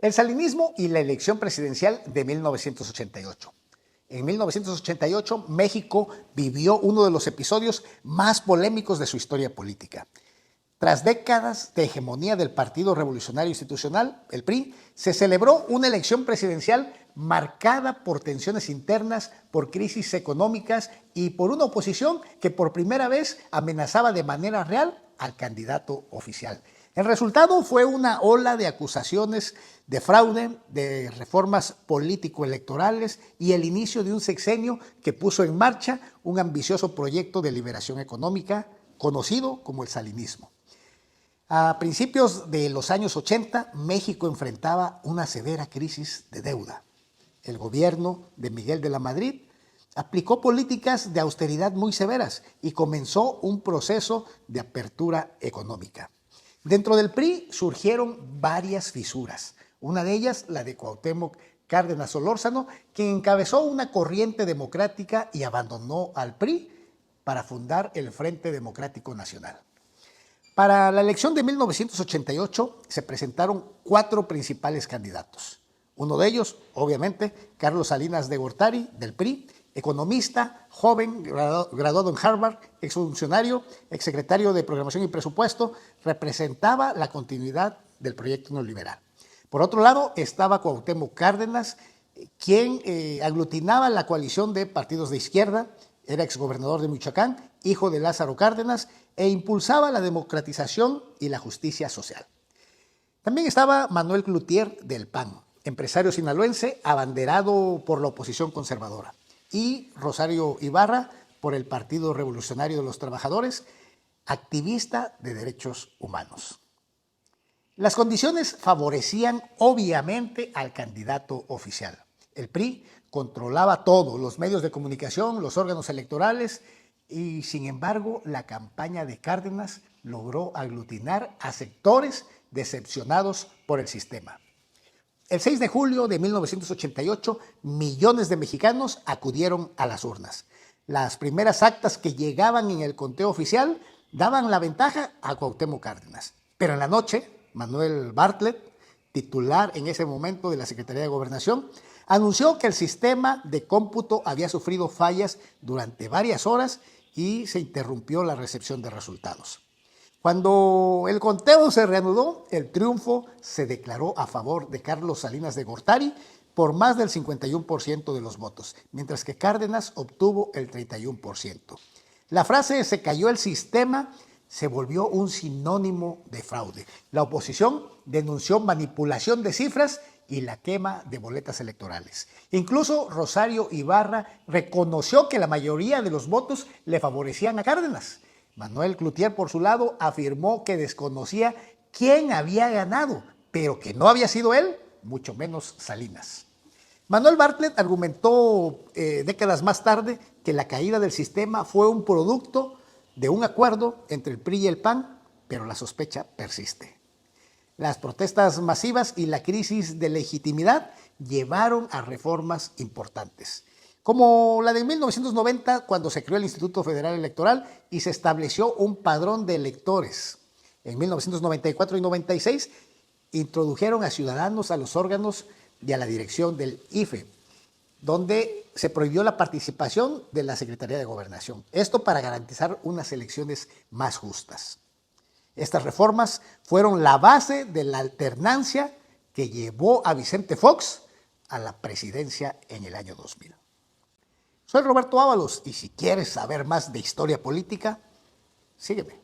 El salinismo y la elección presidencial de 1988. En 1988, México vivió uno de los episodios más polémicos de su historia política. Tras décadas de hegemonía del Partido Revolucionario Institucional, el PRI, se celebró una elección presidencial marcada por tensiones internas, por crisis económicas y por una oposición que por primera vez amenazaba de manera real al candidato oficial. El resultado fue una ola de acusaciones de fraude, de reformas político-electorales y el inicio de un sexenio que puso en marcha un ambicioso proyecto de liberación económica conocido como el salinismo. A principios de los años 80, México enfrentaba una severa crisis de deuda. El gobierno de Miguel de la Madrid aplicó políticas de austeridad muy severas y comenzó un proceso de apertura económica. Dentro del PRI surgieron varias fisuras. Una de ellas, la de Cuauhtémoc Cárdenas Solórzano, quien encabezó una corriente democrática y abandonó al PRI para fundar el Frente Democrático Nacional. Para la elección de 1988 se presentaron 4 principales candidatos. Uno de ellos, obviamente, Carlos Salinas de Gortari, del PRI, economista, joven, graduado en Harvard, exfuncionario, exsecretario de Programación y Presupuesto, representaba la continuidad del proyecto neoliberal. Por otro lado, estaba Cuauhtémoc Cárdenas, quien aglutinaba la coalición de partidos de izquierda, era exgobernador de Michoacán, hijo de Lázaro Cárdenas, e impulsaba la democratización y la justicia social. También estaba Manuel Cloutier del PAN, empresario sinaloense abanderado por la oposición conservadora, y Rosario Ibarra por el Partido Revolucionario de los Trabajadores, activista de derechos humanos. Las condiciones favorecían obviamente al candidato oficial. El PRI controlaba todo, los medios de comunicación, los órganos electorales, y sin embargo la campaña de Cárdenas logró aglutinar a sectores decepcionados por el sistema. El 6 de julio de 1988, millones de mexicanos acudieron a las urnas. Las primeras actas que llegaban en el conteo oficial daban la ventaja a Cuauhtémoc Cárdenas. Pero en la noche, Manuel Bartlett, titular en ese momento de la Secretaría de Gobernación, anunció que el sistema de cómputo había sufrido fallas durante varias horas y se interrumpió la recepción de resultados. Cuando el conteo se reanudó, el triunfo se declaró a favor de Carlos Salinas de Gortari por más del 51% de los votos, mientras que Cárdenas obtuvo el 31%. La frase "se cayó el sistema" se volvió un sinónimo de fraude. La oposición denunció manipulación de cifras y la quema de boletas electorales. Incluso Rosario Ibarra reconoció que la mayoría de los votos le favorecían a Cárdenas. Manuel Cloutier, por su lado, afirmó que desconocía quién había ganado, pero que no había sido él, mucho menos Salinas. Manuel Bartlett argumentó décadas más tarde que la caída del sistema fue un producto de un acuerdo entre el PRI y el PAN, pero la sospecha persiste. Las protestas masivas y la crisis de legitimidad llevaron a reformas importantes, como la de 1990, cuando se creó el Instituto Federal Electoral y se estableció un padrón de electores. En 1994 y 96 introdujeron a ciudadanos a los órganos y a la dirección del IFE, donde se prohibió la participación de la Secretaría de Gobernación. Esto para garantizar unas elecciones más justas. Estas reformas fueron la base de la alternancia que llevó a Vicente Fox a la presidencia en el año 2000. Soy Roberto Ábalos y si quieres saber más de historia política, sígueme.